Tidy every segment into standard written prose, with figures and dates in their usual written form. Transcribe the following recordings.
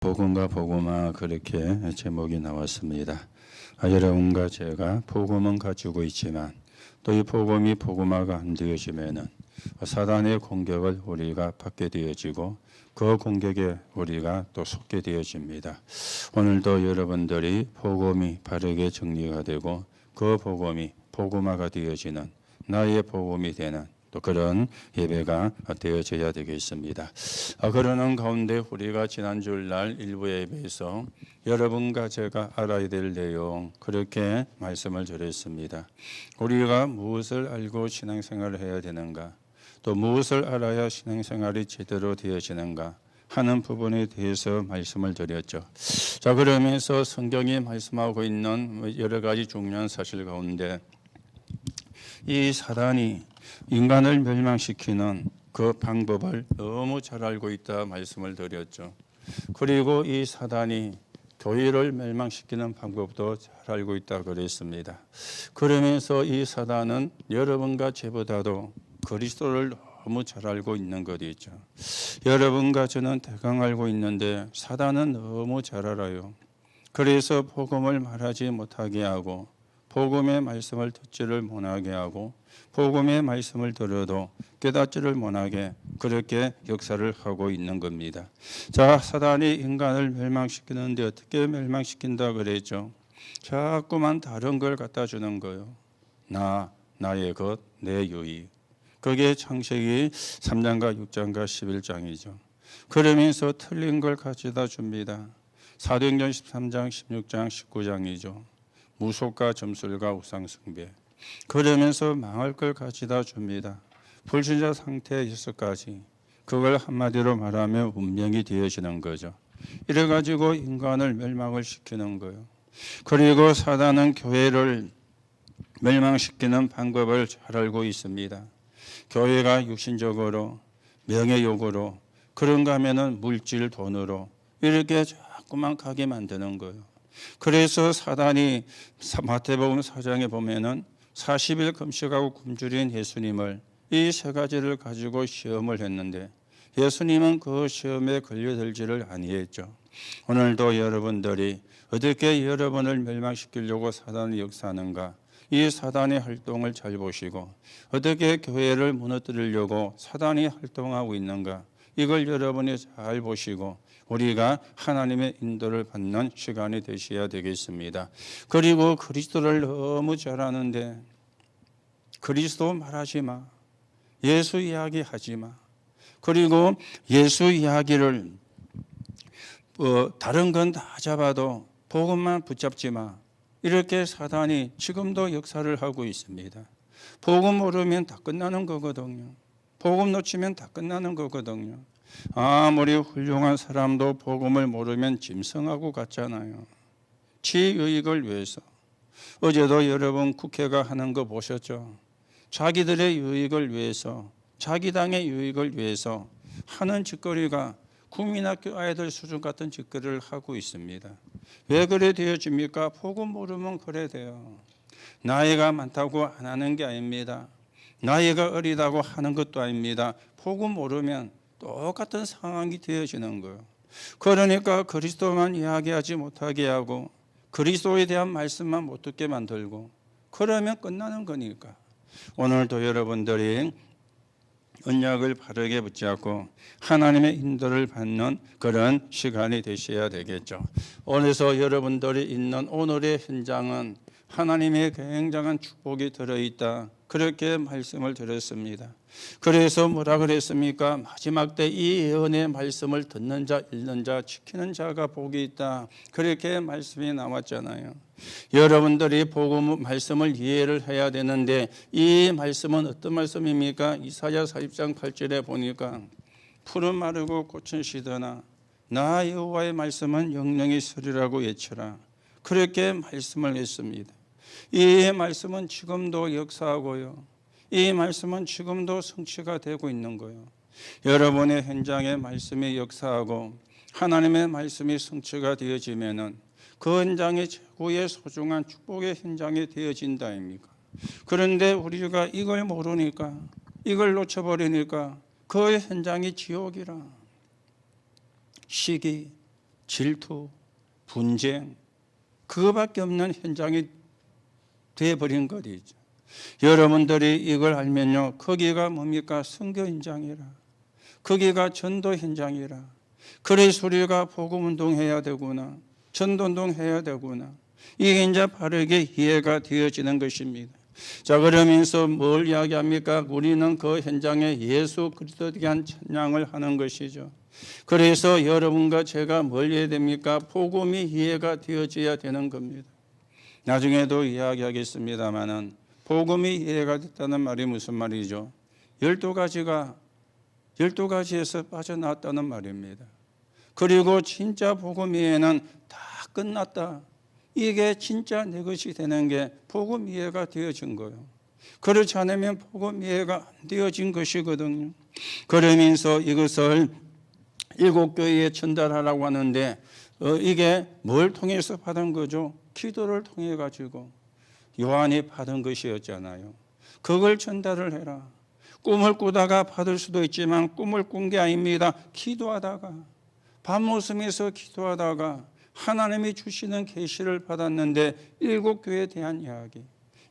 복음과 복음화 그렇게 제목이 나왔습니다. 여러분과 제가 복음은 가지고 있지만 또 이 복음이 복음화가 안 되어지면은 사단의 공격을 우리가 받게 되어지고 그 공격에 우리가 또 속게 되어집니다. 오늘도 여러분들이 복음이 바르게 정리가 되고 그 복음이 복음화가 되어지는 나의 복음이 되는 또 그런 예배가 되어져야 되겠습니다. 그러는 가운데 우리가 지난 주일날 일부 예배에서 여러분과 제가 알아야 될 내용 그렇게 말씀을 드렸습니다. 우리가 무엇을 알고 신앙생활을 해야 되는가, 또 무엇을 알아야 신앙생활이 제대로 되어지는가 하는 부분에 대해서 말씀을 드렸죠. 자, 그러면서 성경이 말씀하고 있는 여러 가지 중요한 사실 가운데 이 사단이 인간을 멸망시키는 그 방법을 너무 잘 알고 있다 말씀을 드렸죠. 그리고 이 사단이 교회를 멸망시키는 방법도 잘 알고 있다 그랬습니다. 그러면서 이 사단은 여러분과 저보다도 그리스도를 너무 잘 알고 있는 것이죠. 여러분과 저는 대강 알고 있는데 사단은 너무 잘 알아요. 그래서 복음을 말하지 못하게 하고 복음의 말씀을 듣지를 못하게 하고 복음의 말씀을 들어도 깨닫지를 못하게 그렇게 역사를 하고 있는 겁니다. 자, 사단이 인간을 멸망시키는데 어떻게 멸망시킨다 그랬죠? 자꾸만 다른 걸 갖다 주는 거예요. 나의 것, 내 유익. 그게 창세기 3장과 6장과 11장이죠. 그러면서 틀린 걸 가져다 줍니다. 사도행전 13장, 16장, 19장이죠. 무속과 점술과 우상숭배. 그러면서 망할 걸 가져다 줍니다. 불신자 상태에서까지 그걸 한마디로 말하면 운명이 되어지는 거죠. 이래가지고 인간을 멸망을 시키는 거예요. 그리고 사단은 교회를 멸망시키는 방법을 잘 알고 있습니다. 교회가 육신적으로 명예욕으로 그런가 하면은 물질 돈으로 이렇게 자꾸만 가게 만드는 거예요. 그래서 사단이 마태복음 4장에 보면은 40일 금식하고 굶주린 예수님을 이 세 가지를 가지고 시험을 했는데 예수님은 그 시험에 걸려들지를 아니했죠. 오늘도 여러분들이 어떻게 여러분을 멸망시키려고 사단이 역사하는가, 이 사단의 활동을 잘 보시고 어떻게 교회를 무너뜨리려고 사단이 활동하고 있는가, 이걸 여러분이 잘 보시고 우리가 하나님의 인도를 받는 시간이 되셔야 되겠습니다. 그리고 그리스도를 너무 잘 아는데 그리스도 말하지 마. 예수 이야기 하지 마. 그리고 예수 이야기를 다른 건 다 잡아도 복음만 붙잡지 마. 이렇게 사단이 지금도 역사를 하고 있습니다. 복음 모르면 다 끝나는 거거든요. 복음 놓치면 다 끝나는 거거든요. 아무리 훌륭한 사람도 복음을 모르면 짐승하고 같잖아요. 지 유익을 위해서. 어제도 여러분 국회가 하는 거 보셨죠? 자기들의 유익을 위해서, 자기 당의 유익을 위해서 하는 짓거리가 국민학교 아이들 수준 같은 짓거리를 하고 있습니다. 왜 그래 되어집니까? 복음 모르면 그래 돼요. 나이가 많다고 안 하는 게 아닙니다. 나이가 어리다고 하는 것도 아닙니다. 복음 모르면 똑같은 상황이 되어지는 거예요. 그러니까 그리스도만 이야기하지 못하게 하고 그리스도에 대한 말씀만 못 듣게 만들고 그러면 끝나는 거니까. 오늘도 여러분들이 언약을 바르게 붙잡고 하나님의 인도를 받는 그런 시간이 되셔야 되겠죠. 오늘서 여러분들이 있는 오늘의 현장은 하나님의 굉장한 축복이 들어있다. 그렇게 말씀을 드렸습니다. 그래서 뭐라 그랬습니까? 마지막 때 이 예언의 말씀을 듣는 자, 읽는 자, 지키는 자가 복이 있다. 그렇게 말씀이 나왔잖아요. 여러분들이 복음 말씀을 이해를 해야 되는데 이 말씀은 어떤 말씀입니까? 이사야 40장 8절에 보니까 풀은 마르고 꽃은 시드나 나 여호와의 말씀은 영영이 서리라고 외쳐라. 그렇게 말씀을 했습니다. 이 말씀은 지금도 역사하고요. 이 말씀은 지금도 성취가 되고 있는 거예요. 여러분의 현장에 말씀이 역사하고 하나님의 말씀이 성취가 되어지면은 그 현장이 최고의 소중한 축복의 현장이 되어진다 아닙니까? 그런데 우리가 이걸 모르니까, 이걸 놓쳐버리니까 그 현장이 지옥이라. 시기, 질투, 분쟁, 그거밖에 없는 현장이 되어버린 것이죠. 여러분들이 이걸 알면요, 거기가 뭡니까? 선교 현장이라, 거기가 전도 현장이라. 그래서 우리가 복음운동 해야 되구나, 전도운동 해야 되구나, 이게 이제 바르게 이해가 되어지는 것입니다. 자, 그러면서 뭘 이야기합니까? 우리는 그 현장에 예수 그리스도에 대한 찬양을 하는 것이죠. 그래서 여러분과 제가 뭘 해야 됩니까? 복음이 이해가 되어져야 되는 겁니다. 나중에도 이야기하겠습니다마는 복음이 이해가 됐다는 말이 무슨 말이죠? 12가지에서 빠져나왔다는 말입니다. 그리고 진짜 복음 이해는 다 끝났다. 이게 진짜 내 것이 되는 게 복음 이해가 되어진 거예요. 그렇지 않으면 복음 이해가 안 되어진 것이거든요. 그러면서 이것을 7교회에 전달하라고 하는데 이게 뭘 통해서 받은 거죠? 기도를 통해 가지고 요한이 받은 것이었잖아요. 그걸 전달을 해라. 꿈을 꾸다가 받을 수도 있지만 꿈을 꾼 게 아닙니다. 기도하다가, 밤모섬에서 기도하다가 하나님이 주시는 계시를 받았는데 7교회에 대한 이야기,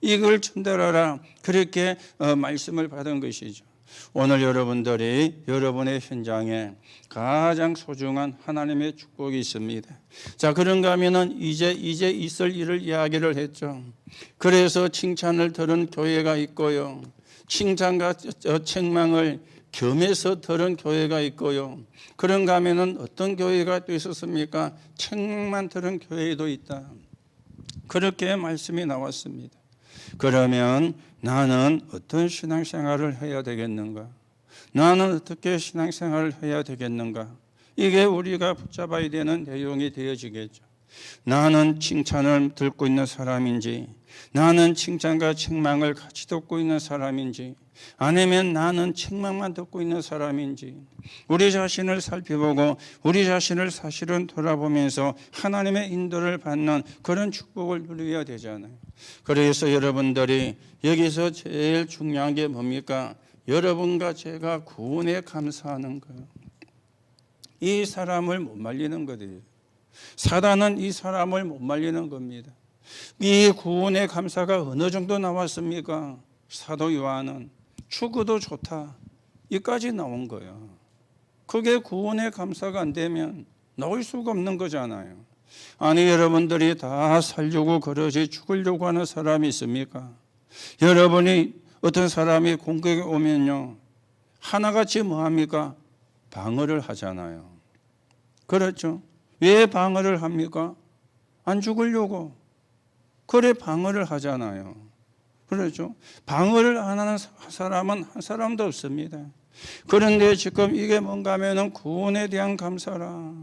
이걸 전달하라, 그렇게 말씀을 받은 것이죠. 오늘 여러분들이 여러분의 현장에 가장 소중한 하나님의 축복이 있습니다. 자, 그런가 하면은 이제 있을 일을 이야기를 했죠. 그래서 칭찬을 들은 교회가 있고요, 칭찬과 책망을 겸해서 들은 교회가 있고요. 그런가 하면은 어떤 교회가 또 있었습니까? 책망만 들은 교회도 있다. 그렇게 말씀이 나왔습니다. 그러면 나는 어떤 신앙생활을 해야 되겠는가? 나는 어떻게 신앙생활을 해야 되겠는가? 이게 우리가 붙잡아야 되는 내용이 되어지겠죠. 나는 칭찬을 듣고 있는 사람인지, 나는 칭찬과 책망을 같이 듣고 있는 사람인지, 아니면 나는 책망만 듣고 있는 사람인지, 우리 자신을 살펴보고 우리 자신을 사실은 돌아보면서 하나님의 인도를 받는 그런 축복을 누려야 되잖아요. 그래서 여러분들이 여기서 제일 중요한 게 뭡니까? 여러분과 제가 구원에 감사하는 거예요. 이 사람을 못 말리는 거예요. 사단은 이 사람을 못 말리는 겁니다. 이 구원의 감사가 어느 정도 나왔습니까? 사도 요한은 죽어도 좋다, 이까지 나온 거예요. 그게 구원의 감사가 안 되면 나올 수가 없는 거잖아요. 아니, 여러분들이 다 살려고 그러지 죽으려고 하는 사람이 있습니까? 여러분이 어떤 사람이 공격에 오면요, 하나같이 뭐합니까? 방어를 하잖아요. 그렇죠? 왜 방어를 합니까? 안 죽으려고. 그래, 방어를 하잖아요. 그렇죠? 방어를 안 하는 사람은 한 사람도 없습니다. 그런데 지금 이게 뭔가 하면은 구원에 대한 감사라.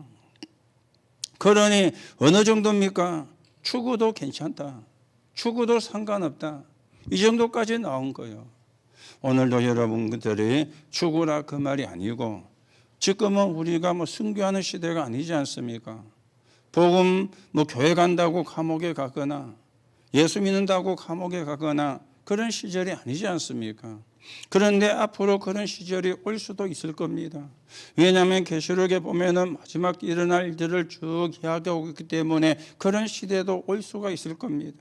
그러니 어느 정도입니까? 죽어도 괜찮다, 죽어도 상관없다, 이 정도까지 나온 거예요. 오늘도 여러분들이 죽으라 그 말이 아니고, 지금은 우리가 순교하는 시대가 아니지 않습니까? 복음 교회 간다고 감옥에 가거나 예수 믿는다고 감옥에 가거나 그런 시절이 아니지 않습니까? 그런데 앞으로 그런 시절이 올 수도 있을 겁니다. 왜냐하면 계시록에 보면은 마지막 일어날 일들을 쭉 이야기하고 있기 때문에 그런 시대도 올 수가 있을 겁니다.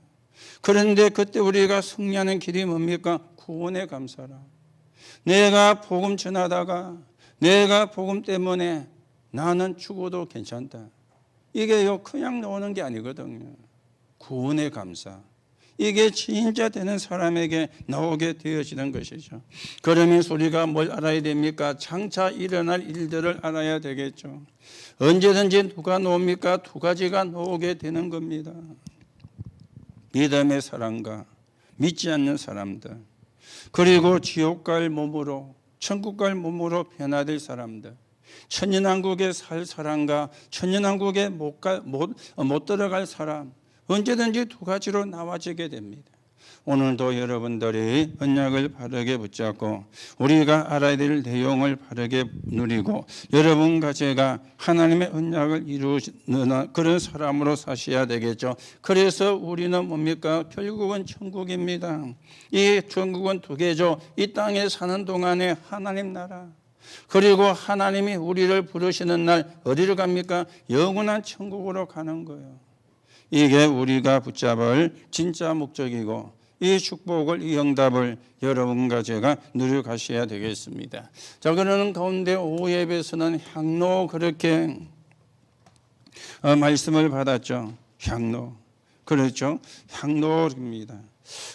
그런데 그때 우리가 승리하는 길이 뭡니까? 구원의 감사라. 내가 복음 전하다가 내가 복음 때문에 나는 죽어도 괜찮다, 이게요 그냥 나오는 게 아니거든요. 구원의 감사, 이게 진짜 되는 사람에게 나오게 되어지는 것이죠. 그러면서 우리가 뭘 알아야 됩니까? 장차 일어날 일들을 알아야 되겠죠. 언제든지 누가 나옵니까? 두 가지가 나오게 되는 겁니다. 믿음의 사람과 믿지 않는 사람들, 그리고 지옥 갈 몸으로 천국 갈 몸으로 변화될 사람들, 천년왕국에 살 사람과 천년왕국에 못 들어갈 사람, 언제든지 두 가지로 나와지게 됩니다. 오늘도 여러분들이 언약을 바르게 붙잡고 우리가 알아야 될 내용을 바르게 누리고 여러분과 제가 하나님의 언약을 이루는 그런 사람으로 사셔야 되겠죠. 그래서 우리는 뭡니까? 결국은 천국입니다. 이 천국은 두 개죠. 이 땅에 사는 동안에 하나님 나라, 그리고 하나님이 우리를 부르시는 날 어디로 갑니까? 영원한 천국으로 가는 거예요. 이게 우리가 붙잡을 진짜 목적이고 이 축복을, 이 응답을 여러분과 제가 누려가셔야 되겠습니다. 자, 그러는 가운데 오후 예배에서는 향로 그렇게 말씀을 받았죠. 향로. 그렇죠. 향로입니다.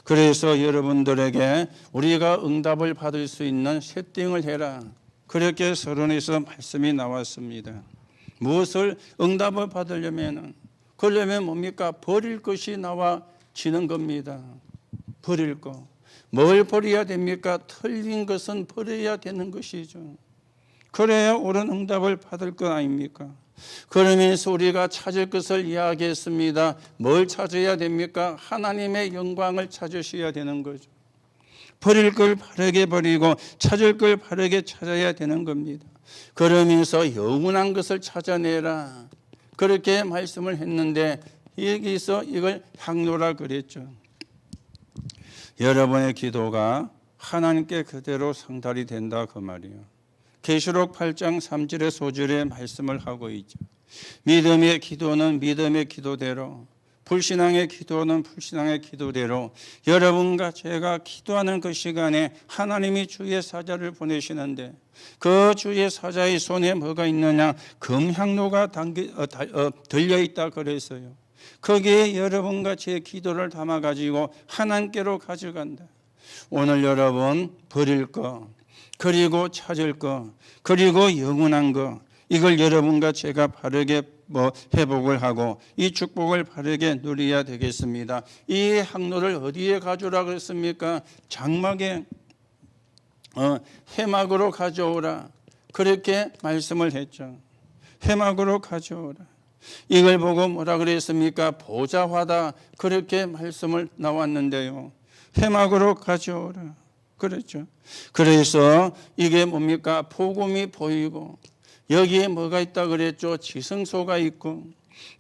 그래서 여러분들에게 우리가 응답을 받을 수 있는 세팅을 해라. 그렇게 서론에서 말씀이 나왔습니다. 무엇을 응답을 받으려면 그러려면 뭡니까? 버릴 것이 나와지는 겁니다. 버릴 것. 뭘 버려야 됩니까? 틀린 것은 버려야 되는 것이죠. 그래야 옳은 응답을 받을 것 아닙니까? 그러면서 우리가 찾을 것을 이야기했습니다. 뭘 찾아야 됩니까? 하나님의 영광을 찾으셔야 되는 거죠. 버릴 걸 바르게 버리고 찾을 걸 바르게 찾아야 되는 겁니다. 그러면서 영원한 것을 찾아내라. 그렇게 말씀을 했는데 여기서 이걸 향로라 그랬죠. 여러분의 기도가 하나님께 그대로 상달이 된다 그 말이에요. 계시록 8장 3절에 4절에 말씀을 하고 있죠. 믿음의 기도는 믿음의 기도대로, 불신앙의 기도는 불신앙의 기도대로 여러분과 제가 기도하는 그 시간에 하나님이 주의 사자를 보내시는데 그 주의 사자의 손에 뭐가 있느냐? 금향로가 들려있다 그랬어요. 거기에 여러분과 제 기도를 담아가지고 하나님께로 가져간다. 오늘 여러분 버릴 거, 그리고 찾을 거, 그리고 영원한 거, 이걸 여러분과 제가 바르게 회복을 하고 이 축복을 바르게 누려야 되겠습니다. 이 향로를 어디에 가져오라 그랬습니까? 장막에 회막으로 가져오라. 그렇게 말씀을 했죠. 회막으로 가져오라. 이걸 보고 뭐라 그랬습니까? 보좌화다. 그렇게 말씀을 나왔는데요. 회막으로 가져오라. 그렇죠. 그래서 이게 뭡니까? 복음이 보이고 여기에 뭐가 있다 그랬죠? 지성소가 있고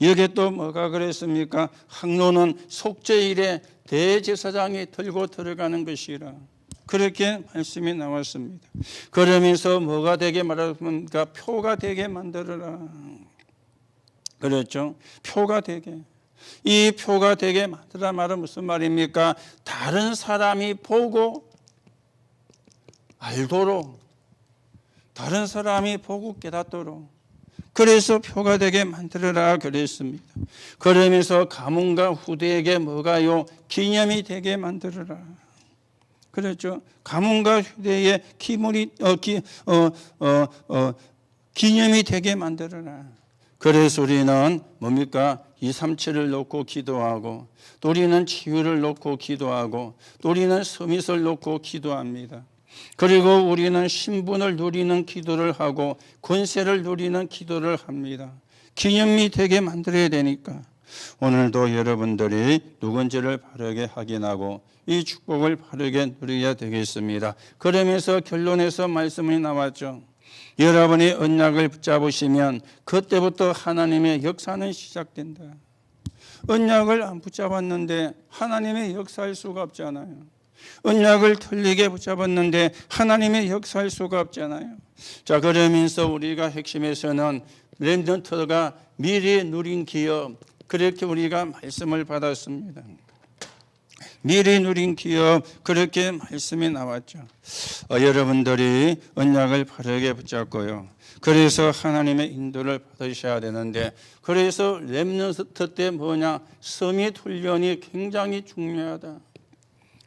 여기에 또 뭐가 그랬습니까? 향로는 속죄일에 대제사장이 들고 들어가는 것이라. 그렇게 말씀이 나왔습니다. 그러면서 뭐가 되게 말합니까? 표가 되게 만들어라. 그렇죠. 표가 되게. 이 표가 되게 만들어라 말은 무슨 말입니까? 다른 사람이 보고 알도록, 다른 사람이 보고 깨닫도록, 그래서 표가 되게 만들어라 그랬습니다. 그러면서 가문과 후대에게 뭐가요? 기념이 되게 만들어라. 그렇죠. 가문과 후대의 기념이 되게 만들어라. 그래서 우리는 뭡니까? 237을 놓고 기도하고, 또 우리는 치유를 놓고 기도하고, 또 우리는 서밋을 놓고 기도합니다. 그리고 우리는 신분을 누리는 기도를 하고 권세를 누리는 기도를 합니다. 기념이 되게 만들어야 되니까 오늘도 여러분들이 누군지를 바르게 확인하고 이 축복을 바르게 누려야 되겠습니다. 그러면서 결론에서 말씀이 나왔죠. 여러분이 언약을 붙잡으시면 그때부터 하나님의 역사는 시작된다. 언약을 안 붙잡았는데 하나님의 역사할 수가 없잖아요. 언약을 틀리게 붙잡았는데 하나님의 역사할 수가 없잖아요. 자, 그러면서 우리가 핵심에서는 렘넌트가 미리 누린 기업, 그렇게 우리가 말씀을 받았습니다. 미리 누린 기업, 그렇게 말씀이 나왔죠. 여러분들이 언약을 바르게 붙잡고요. 그래서 하나님의 인도를 받으셔야 되는데, 그래서 렘넌트 때 뭐냐? 서밋 훈련이 굉장히 중요하다.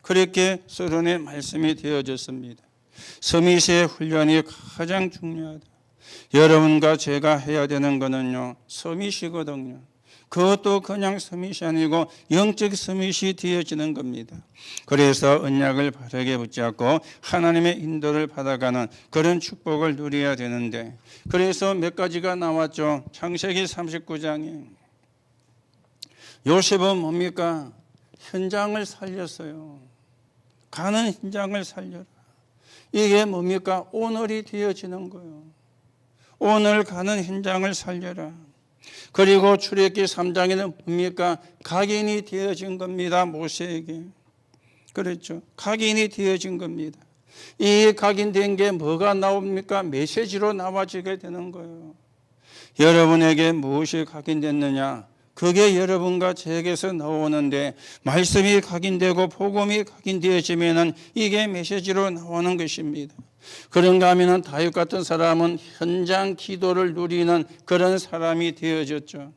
그렇게 서론에 말씀이 되어졌습니다. 서밋의 훈련이 가장 중요하다. 여러분과 제가 해야 되는 거는요, 서밋이거든요. 그것도 그냥 서밋이 아니고 영적 서밋이 되어지는 겁니다. 그래서 언약을 바르게 붙잡고 하나님의 인도를 받아가는 그런 축복을 누려야 되는데, 그래서 몇 가지가 나왔죠. 창세기 39장에 요셉은 뭡니까? 현장을 살렸어요. 가는 현장을 살려라. 이게 뭡니까? 오늘이 되어지는 거예요. 오늘 가는 현장을 살려라. 그리고 출애굽기 3장에는 뭡니까? 각인이 되어진 겁니다. 모세에게. 그렇죠. 각인이 되어진 겁니다. 이 각인된 게 뭐가 나옵니까? 메시지로 나와지게 되는 거예요. 여러분에게 무엇이 각인됐느냐? 그게 여러분과 저에게서 나오는데 말씀이 각인되고 복음이 각인되어지면은 이게 메시지로 나오는 것입니다. 그런가 하면은 다윗 같은 사람은 현장 기도를 누리는 그런 사람이 되어졌죠.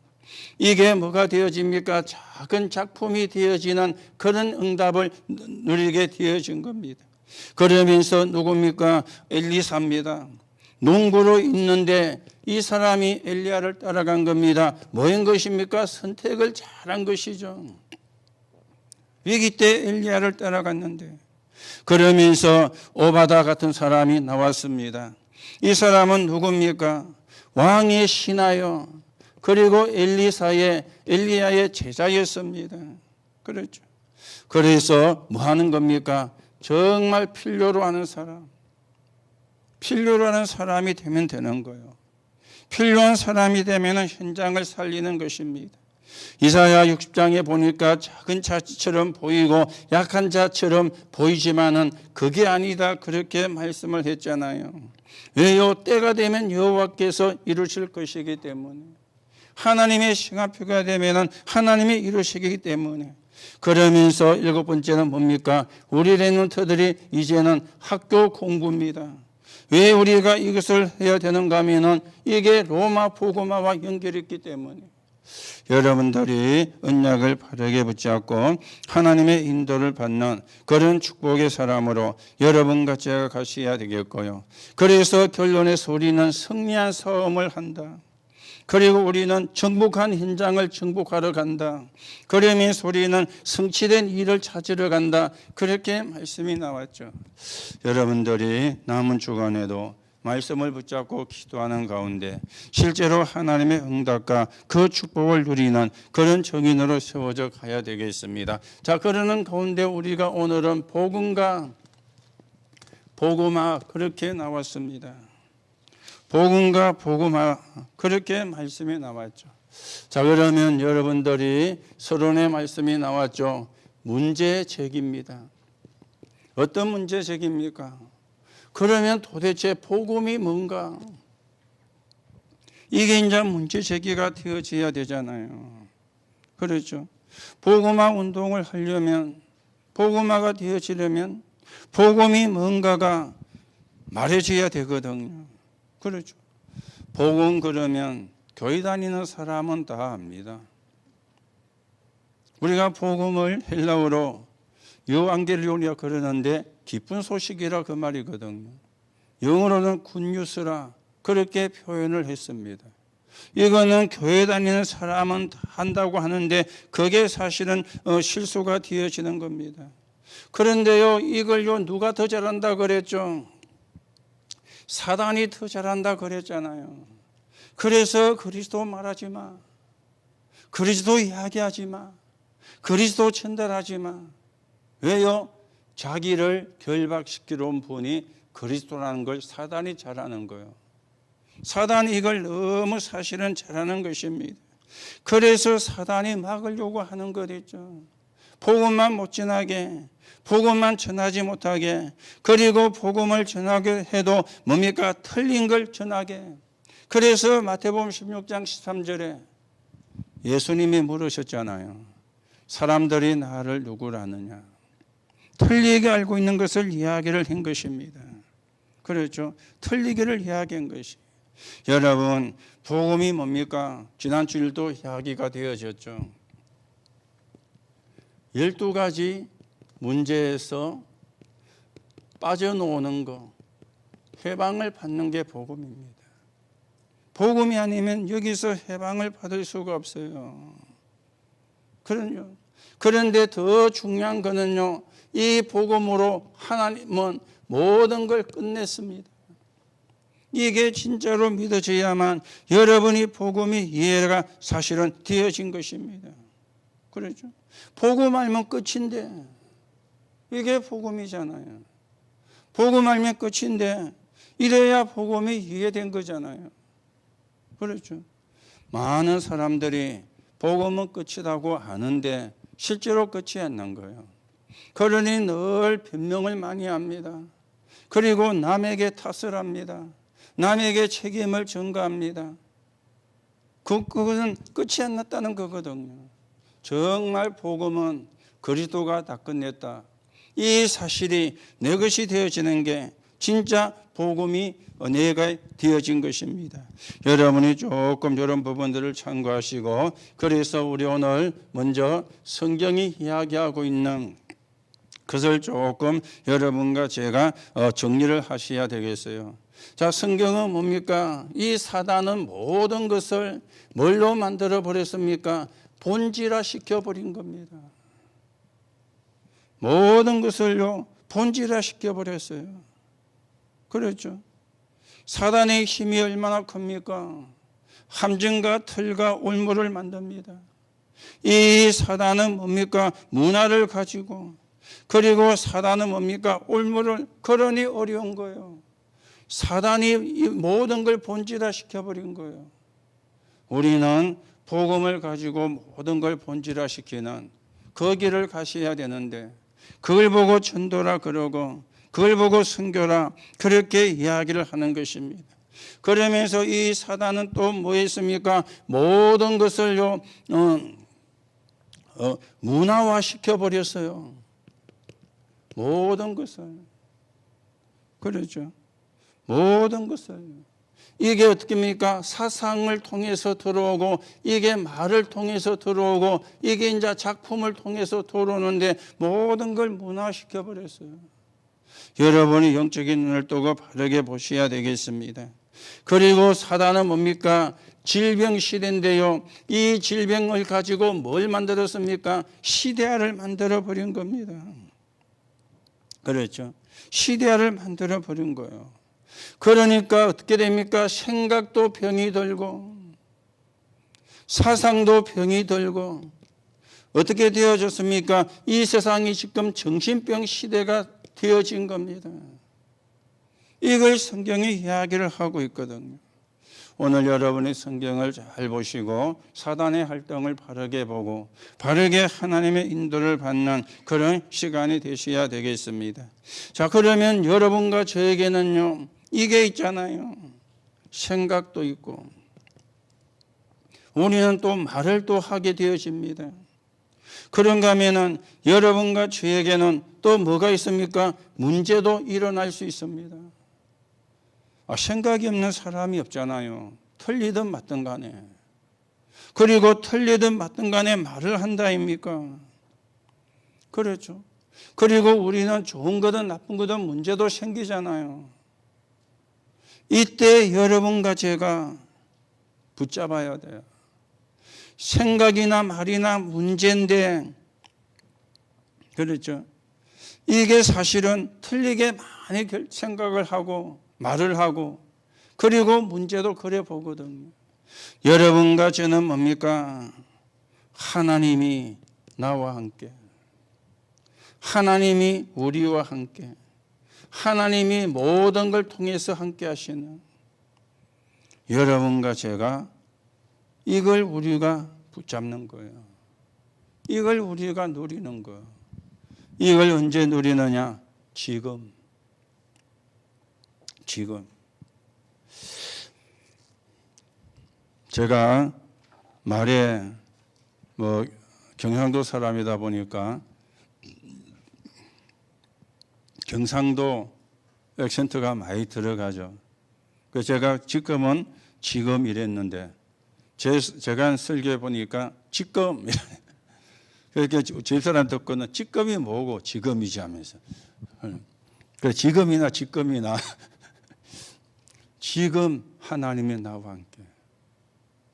이게 뭐가 되어집니까? 작은 작품이 되어지는 그런 응답을 누리게 되어진 겁니다. 그러면서 누굽니까? 엘리사입니다. 농부로 있는데 이 사람이 엘리야를 따라간 겁니다. 뭐인 것입니까? 선택을 잘한 것이죠. 위기 때 엘리야를 따라갔는데 그러면서 오바다 같은 사람이 나왔습니다. 이 사람은 누굽니까? 왕의 신하요. 그리고 엘리야의 제자였습니다. 그렇죠. 그래서 뭐 하는 겁니까? 정말 필요로 하는 사람. 필요로 하는 사람이 되면 되는 거예요. 필요한 사람이 되면 현장을 살리는 것입니다. 이사야 60장에 보니까 작은 자처럼 보이고 약한 자처럼 보이지만은 그게 아니다 그렇게 말씀을 했잖아요. 왜요? 때가 되면 여호와께서 이루실 것이기 때문에 하나님의 시간표가 되면은 하나님이 이루시기 때문에 그러면서 7번째는 뭡니까? 우리 랩런트들이 이제는 학교 공부입니다. 왜 우리가 이것을 해야 되는가 하면은 이게 로마 복음화와 연결이 있기 때문에 여러분들이 언약을 바르게 붙잡고 하나님의 인도를 받는 그런 축복의 사람으로 여러분과 제가 가셔야 되겠고요. 그래서 결론에서 우리는 승리한 싸움을 한다. 그리고 우리는 정복한 현장을 정복하러 간다. 그러면서 우리는 성취된 일을 찾으러 간다. 그렇게 말씀이 나왔죠. 여러분들이 남은 주간에도 말씀을 붙잡고 기도하는 가운데 실제로 하나님의 응답과 그 축복을 누리는 그런 정인으로 세워져 가야 되겠습니다. 자, 그러는 가운데 우리가 오늘은 복음과 복음화 그렇게 나왔습니다. 복음과 복음화 그렇게 말씀이 나왔죠. 자, 그러면 여러분들이 서론의 말씀이 나왔죠. 문제 제기입니다. 어떤 문제 제기입니까? 그러면 도대체 복음이 뭔가? 이게 이제 문제 제기가 되어져야 되잖아요. 그렇죠. 복음화 운동을 하려면 복음화가 되어지려면 복음이 뭔가가 말해져야 되거든요. 그렇죠. 복음 그러면 교회 다니는 사람은 다 압니다. 우리가 복음을 헬라어로 요앙겔리온이라 그러는데 기쁜 소식이라 그 말이거든요. 영어로는 굿뉴스라 그렇게 표현을 했습니다. 이거는 교회 다니는 사람은 다 한다고 하는데 그게 사실은 실수가 되어지는 겁니다. 그런데요, 이걸요 누가 더 잘한다 그랬죠? 사단이 더 잘한다 그랬잖아요. 그래서 그리스도 말하지 마. 그리스도 이야기하지 마. 그리스도 전달하지 마. 왜요? 자기를 결박시키러 온 분이 그리스도라는 걸 사단이 잘하는 거예요. 사단이 이걸 너무 사실은 잘하는 것입니다. 그래서 사단이 막으려고 하는 거겠죠. 복음만 못 전하게, 복음만 전하지 못하게, 그리고 복음을 전하게 해도 뭡니까? 틀린 걸 전하게. 그래서 마태복음 16장 13절에 예수님이 물으셨잖아요. 사람들이 나를 누구라 하느냐? 틀리게 알고 있는 것을 이야기를 한 것입니다. 그렇죠? 틀리기를 이야기한 것이. 여러분, 복음이 뭡니까? 지난 주일도 이야기가 되어졌죠. 12가지 문제에서 빠져나오는 거, 해방을 받는 게 복음입니다. 복음이 아니면 여기서 해방을 받을 수가 없어요. 그런데 더 중요한 거는요, 이 복음으로 하나님은 모든 걸 끝냈습니다. 이게 진짜로 믿어져야만 여러분이 복음이 이해가 사실은 되어진 것입니다. 그렇죠? 복음 알면 끝인데 이게 복음이잖아요. 복음 알면 끝인데 이래야 복음이 이해된 거잖아요. 그렇죠? 많은 사람들이 복음은 끝이라고 하는데 실제로 끝이 안 난 거예요. 그러니 늘 변명을 많이 합니다. 그리고 남에게 탓을 합니다. 남에게 책임을 전가합니다. 그것은 끝이 안 났다는 거거든요. 정말 복음은 그리스도가 다 끝냈다. 이 사실이 내 것이 되어지는 게 진짜 복음이 내가 되어진 것입니다. 여러분이 조금 이런 부분들을 참고하시고, 그래서 우리 오늘 먼저 성경이 이야기하고 있는 그것을 조금 여러분과 제가 정리를 하셔야 되겠어요. 자, 성경은 뭡니까? 이 사단은 모든 것을 뭘로 만들어 버렸습니까? 본질화 시켜버린 겁니다. 모든 것을요, 본질화 시켜버렸어요. 그렇죠. 사단의 힘이 얼마나 큽니까? 함정과 틀과 올무를 만듭니다. 이 사단은 뭡니까? 문화를 가지고, 그리고 사단은 뭡니까? 올무를, 그러니 어려운 거예요. 사단이 모든 걸 본질화 시켜버린 거예요. 우리는 복음을 가지고 모든 걸 본질화 시키는 그 길을 가셔야 되는데, 그걸 보고 전도라 그러고, 그걸 보고 선교라 그렇게 이야기를 하는 것입니다. 그러면서 이 사단은 또 뭐 했습니까? 모든 것을요, 문화화 시켜버렸어요. 모든 것을. 그렇죠. 모든 것을. 이게 어떻게입니까? 사상을 통해서 들어오고, 이게 말을 통해서 들어오고, 이게 이제 작품을 통해서 들어오는데 모든 걸 문화시켜 버렸어요. 여러분이 영적인 눈을 뜨고 바르게 보셔야 되겠습니다. 그리고 사단은 뭡니까? 질병 시대인데요, 이 질병을 가지고 뭘 만들었습니까? 시대화를 만들어 버린 겁니다. 그렇죠. 시대화를 만들어 버린 거예요. 그러니까 어떻게 됩니까? 생각도 병이 들고, 사상도 병이 들고, 어떻게 되어졌습니까? 이 세상이 지금 정신병 시대가 되어진 겁니다. 이걸 성경이 이야기를 하고 있거든요. 오늘 여러분이 성경을 잘 보시고 사단의 활동을 바르게 보고 바르게 하나님의 인도를 받는 그런 시간이 되셔야 되겠습니다. 자, 그러면 여러분과 저에게는요, 이게 있잖아요. 생각도 있고, 우리는 또 말을 또 하게 되어집니다. 그런가 하면은 여러분과 저에게는 또 뭐가 있습니까? 문제도 일어날 수 있습니다. 생각이 없는 사람이 없잖아요. 틀리든 맞든 간에. 그리고 틀리든 맞든 간에 말을 한다 아닙니까? 그렇죠. 그리고 우리는 좋은 거든 나쁜 거든 문제도 생기잖아요. 이때 여러분과 제가 붙잡아야 돼요. 생각이나 말이나 문제인데, 그렇죠. 이게 사실은 틀리게 많이 생각을 하고 말을 하고, 그리고 문제도 그래 보거든요. 여러분과 저는 뭡니까? 하나님이 나와 함께, 하나님이 우리와 함께, 하나님이 모든 걸 통해서 함께 하시는 여러분과 제가, 이걸 우리가 붙잡는 거예요. 이걸 우리가 누리는 거예요. 이걸 언제 누리느냐? 지금. 제가 말에 경상도 사람이다 보니까 경상도 액센트가 많이 들어가죠. 그래서 제가 지금은 지금 이랬는데, 제가 한 설교해 보니까 지금, 그렇게 집사람 듣고는 지금이 뭐고 지금이지 하면서. 그래, 지금이나 지금 하나님이 나와 함께.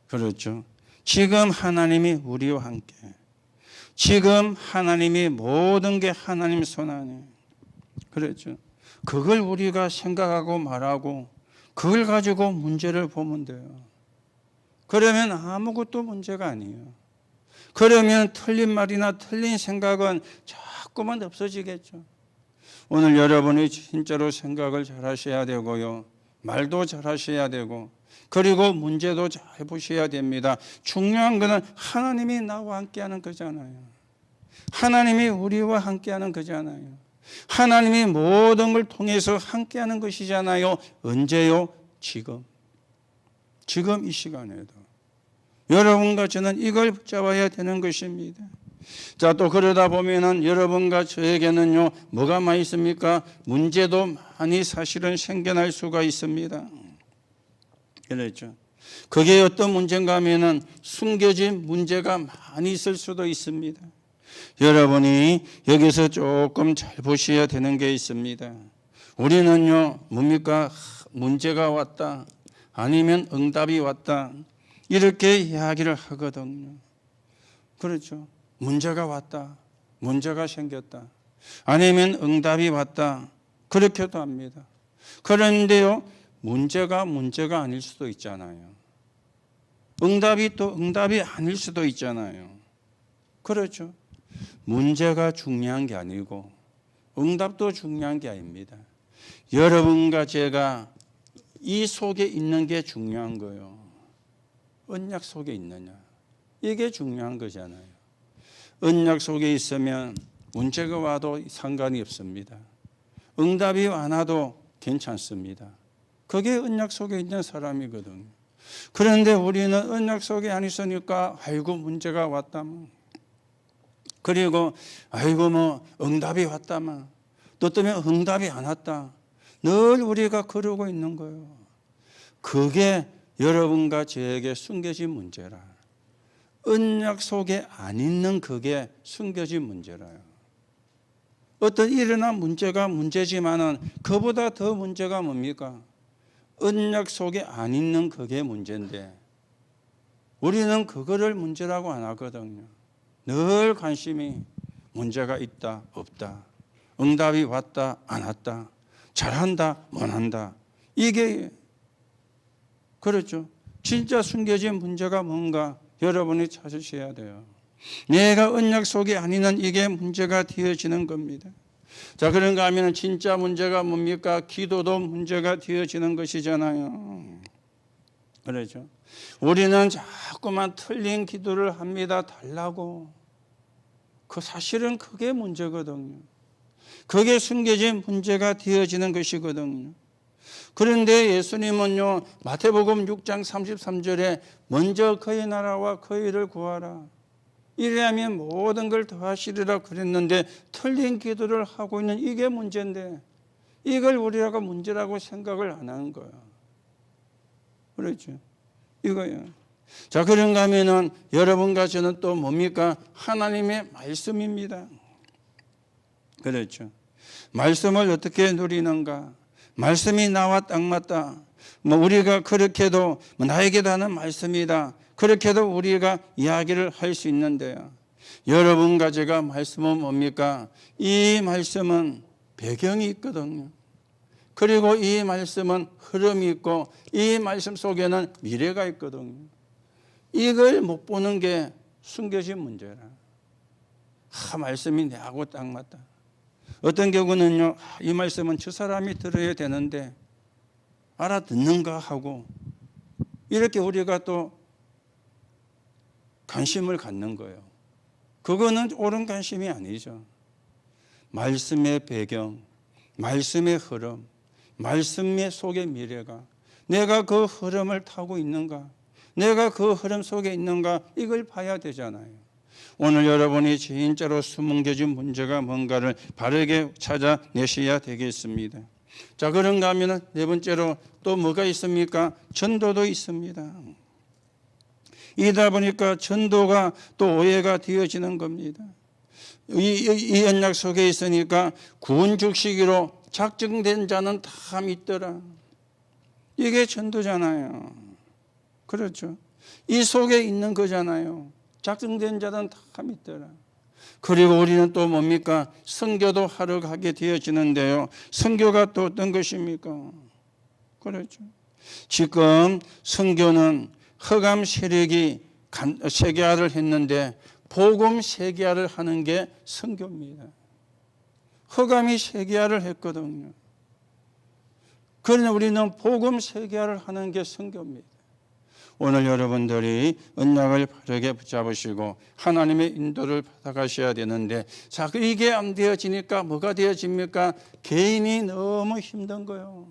그렇죠. 지금 하나님이 우리와 함께. 지금 하나님이 모든 게 하나님 손 안에. 그렇죠. 그걸 우리가 생각하고 말하고 그걸 가지고 문제를 보면 돼요. 그러면 아무것도 문제가 아니에요. 그러면 틀린 말이나 틀린 생각은 자꾸만 없어지겠죠. 오늘 여러분이 진짜로 생각을 잘 하셔야 되고요. 말도 잘 하셔야 되고, 그리고 문제도 잘 보셔야 됩니다. 중요한 것은 하나님이 나와 함께하는 거잖아요. 하나님이 우리와 함께하는 거잖아요. 하나님이 모든 걸 통해서 함께하는 것이잖아요. 언제요? 지금. 지금 이 시간에도. 여러분과 저는 이걸 붙잡아야 되는 것입니다. 자, 또 그러다 보면은 여러분과 저에게는요, 뭐가 많이 있습니까? 문제도 많이 사실은 생겨날 수가 있습니다. 그렇죠. 그게 어떤 문제인가 하면은 숨겨진 문제가 많이 있을 수도 있습니다. 여러분이 여기서 조금 잘 보셔야 되는 게 있습니다. 우리는요, 뭡니까? 문제가 왔다. 아니면 응답이 왔다. 이렇게 이야기를 하거든요. 그렇죠. 문제가 왔다. 문제가 생겼다. 아니면 응답이 왔다. 그렇게도 합니다. 그런데요, 문제가 아닐 수도 있잖아요. 응답이 또 응답이 아닐 수도 있잖아요. 그렇죠. 문제가 중요한 게 아니고 응답도 중요한 게 아닙니다. 여러분과 제가 이 속에 있는 게 중요한 거예요. 언약 속에 있느냐. 이게 중요한 거잖아요. 언약 속에 있으면 문제가 와도 상관이 없습니다. 응답이 안 와도 괜찮습니다. 그게 언약 속에 있는 사람이거든요. 그런데 우리는 언약 속에 안 있으니까 아이고 문제가 왔다만, 그리고 아이고 뭐 응답이 왔다만, 또 때문에 응답이 안 왔다. 늘 우리가 그러고 있는 거예요. 그게 여러분과 저에게 숨겨진 문제라. 언약 속에 안 있는 그게 숨겨진 문제라요. 어떤 일어난 문제가 문제지만은 그보다 더 문제가 뭡니까? 언약 속에 안 있는 그게 문제인데 우리는 그거를 문제라고 안 하거든요. 늘 관심이 문제가 있다 없다, 응답이 왔다 안 왔다, 잘한다 못한다. 이게 그렇죠. 진짜 숨겨진 문제가 뭔가 여러분이 찾으셔야 돼요. 내가 언약 속에 안 있는 이게 문제가 되어지는 겁니다. 자, 그런가 하면 진짜 문제가 뭡니까? 기도도 문제가 되어지는 것이잖아요. 그렇죠. 우리는 자꾸만 틀린 기도를 합니다. 달라고. 그 사실은 그게 문제거든요. 그게 숨겨진 문제가 되어지는 것이거든요. 그런데 예수님은요, 마태복음 6장 33절에 먼저 그의 나라와 그의 일을 구하라. 이래야면 모든 걸 더하시리라 그랬는데 틀린 기도를 하고 있는 이게 문제인데 이걸 우리가 문제라고 생각을 안 하는 거야. 그렇죠. 이거예요. 자, 그런가 하면은 여러분과 저는 또 뭡니까? 하나님의 말씀입니다. 그렇죠. 말씀을 어떻게 누리는가? 말씀이 나와 딱 맞다. 뭐 우리가 그렇게도 나에게도 하는 말씀이다. 그렇게도 우리가 이야기를 할 수 있는데요. 여러분과 제가 말씀은 뭡니까? 이 말씀은 배경이 있거든요. 그리고 이 말씀은 흐름이 있고 이 말씀 속에는 미래가 있거든요. 이걸 못 보는 게 숨겨진 문제라. 말씀이 내하고 딱 맞다. 어떤 경우는요, 이 말씀은 저 사람이 들어야 되는데 알아듣는가 하고 이렇게 우리가 또 관심을 갖는 거예요. 그거는 옳은 관심이 아니죠. 말씀의 배경, 말씀의 흐름, 말씀의 속의 미래가 내가 그 흐름을 타고 있는가, 내가 그 흐름 속에 있는가, 이걸 봐야 되잖아요. 오늘 여러분이 진짜로 숨겨진 문제가 뭔가를 바르게 찾아내셔야 되겠습니다. 자, 그런가 하면 네 번째로 또 뭐가 있습니까? 전도도 있습니다. 이다 보니까 전도가 또 오해가 되어지는 겁니다. 이 언약 속에 있으니까 구원죽시기로 작정된 자는 다 믿더라. 이게 전도잖아요. 그렇죠. 이 속에 있는 거잖아요. 작정된 자는 다 믿더라. 그리고 우리는 또 뭡니까? 선교도 하러 가게 되어지는데요. 선교가 또 어떤 것입니까? 그렇죠. 지금 선교는 허감 세력이 세계화를 했는데 복음 세계화를 하는 게 선교입니다. 허감이 세계화를 했거든요. 그러나 우리는 복음 세계화를 하는 게 선교입니다. 오늘 여러분들이 언약을 바르게 붙잡으시고 하나님의 인도를 받아가셔야 되는데, 자, 이게 안 되어지니까 뭐가 되어집니까? 개인이 너무 힘든 거예요.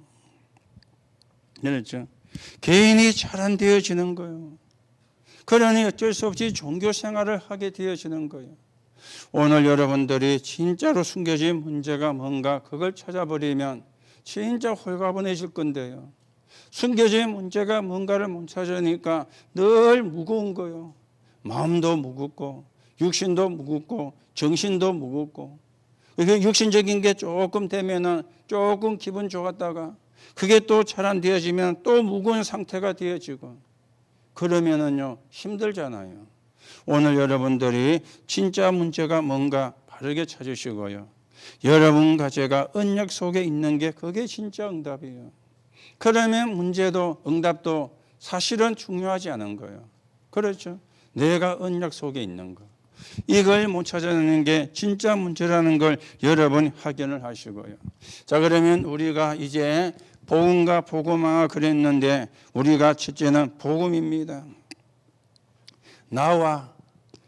그렇죠? 개인이 잘 안 되어지는 거예요. 그러니 어쩔 수 없이 종교 생활을 하게 되어지는 거예요. 오늘 여러분들이 진짜로 숨겨진 문제가 뭔가 그걸 찾아버리면 진짜 홀가분해질 건데요. 숨겨진 문제가 뭔가를 못 찾으니까 늘 무거운 거예요. 마음도 무겁고 육신도 무겁고 정신도 무겁고, 육신적인 게 조금 되면은 조금 기분 좋았다가 그게 또 잘 안 되어지면 또 무거운 상태가 되어지고, 그러면은요 힘들잖아요. 오늘 여러분들이 진짜 문제가 뭔가 바르게 찾으시고요. 여러분과 제가 언약 속에 있는 게 그게 진짜 응답이에요. 그러면 문제도 응답도 사실은 중요하지 않은 거예요. 그렇죠? 내가 언약 속에 있는 거. 이걸 못 찾아내는 게 진짜 문제라는 걸 여러분 확인을 하시고요. 자, 그러면 우리가 이제 복음과 복음화가 그랬는데, 우리가 첫째는 복음입니다. 나와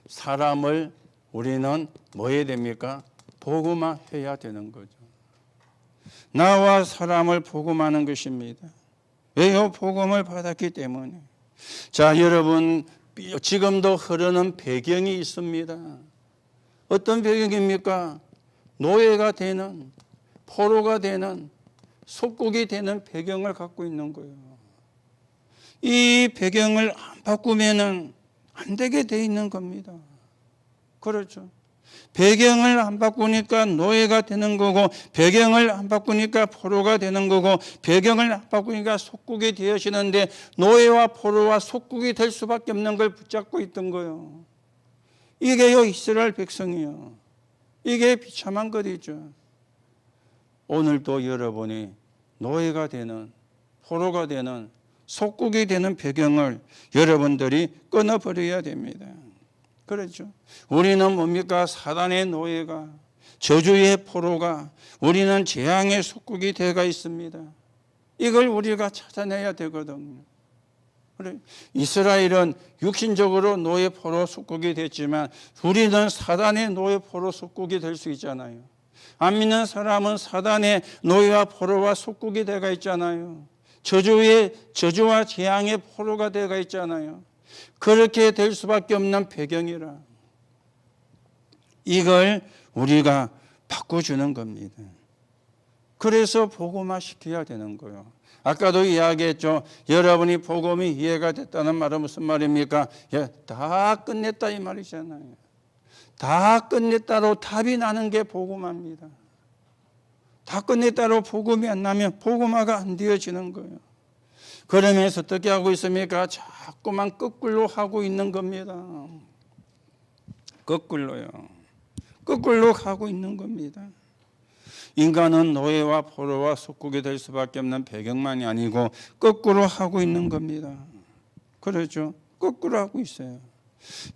사람을 우리는 뭐 해야 됩니까? 복음화해야 되는 거죠. 나와 사람을 복음하는 것입니다. 왜요? 복음을 받았기 때문에. 자, 여러분, 지금도 흐르는 배경이 있습니다. 어떤 배경입니까? 노예가 되는, 포로가 되는, 속국이 되는 배경을 갖고 있는 거예요. 이 배경을 안 바꾸면은 안 되게 돼 있는 겁니다. 그렇죠? 배경을 안 바꾸니까 노예가 되는 거고, 배경을 안 바꾸니까 포로가 되는 거고, 배경을 안 바꾸니까 속국이 되어지는데, 노예와 포로와 속국이 될 수밖에 없는 걸 붙잡고 있던 거예요. 이게요 이스라엘 백성이요. 이게 비참한 것이죠. 오늘도 여러분이 노예가 되는, 포로가 되는, 속국이 되는 배경을 여러분들이 끊어버려야 됩니다. 그렇죠? 우리는 뭡니까? 사단의 노예가, 저주의 포로가, 우리는 재앙의 속국이 되어 있습니다. 이걸 우리가 찾아내야 되거든요. 그래. 이스라엘은 육신적으로 노예, 포로, 속국이 됐지만 우리는 사단의 노예, 포로, 속국이 될 수 있잖아요. 안 믿는 사람은 사단의 노예와 포로와 속국이 되어 있잖아요. 저주와 재앙의 포로가 되어 있잖아요. 그렇게 될 수밖에 없는 배경이라. 이걸 우리가 바꿔주는 겁니다. 그래서 복음화 시켜야 되는 거예요. 아까도 이야기했죠. 여러분이 복음이 이해가 됐다는 말은 무슨 말입니까? 다 끝냈다 이 말이잖아요. 다 끝냈다로 답이 나는 게 복음화입니다. 다 끝냈다로 복음이 안 나면 복음화가 안 되어지는 거예요. 그러면서 어떻게 하고 있습니까? 자꾸만 거꾸로 하고 있는 겁니다. 거꾸로요. 거꾸로 가고 있는 겁니다. 인간은 노예와 포로와 속국이 될 수밖에 없는 배경만이 아니고 거꾸로 하고 있는 겁니다. 그렇죠? 거꾸로 하고 있어요.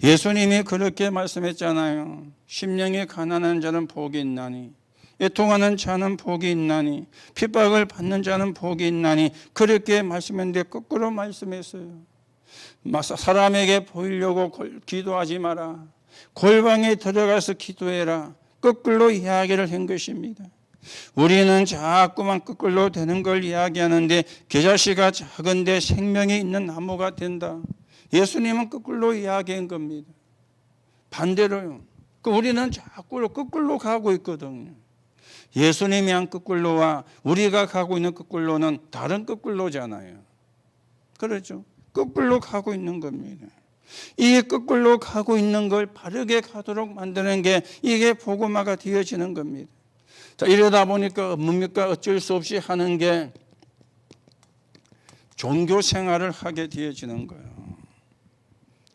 예수님이 그렇게 말씀했잖아요. 심령이 가난한 자는 복이 있나니, 애통하는 자는 복이 있나니, 핍박을 받는 자는 복이 있나니, 그렇게 말씀했는데 거꾸로 말씀했어요. 사람에게 보이려고 기도하지 마라. 골방에 들어가서 기도해라. 거꾸로 이야기를 한 것입니다. 우리는 자꾸만 거꾸로 되는 걸 이야기하는데, 겨자씨가 작은데 생명이 있는 나무가 된다. 예수님은 거꾸로 이야기한 겁니다. 반대로요. 우리는 자꾸 거꾸로 가고 있거든요. 예수님이 한 거꾸로와 우리가 가고 있는 거꾸로는 다른 거꾸로잖아요. 그렇죠? 거꾸로 가고 있는 겁니다. 이 거꾸로 가고 있는 걸 바르게 가도록 만드는 게 이게 복음화가 되어지는 겁니다. 자, 이러다 보니까 뭡니까? 어쩔 수 없이 하는 게 종교 생활을 하게 되어지는 거예요.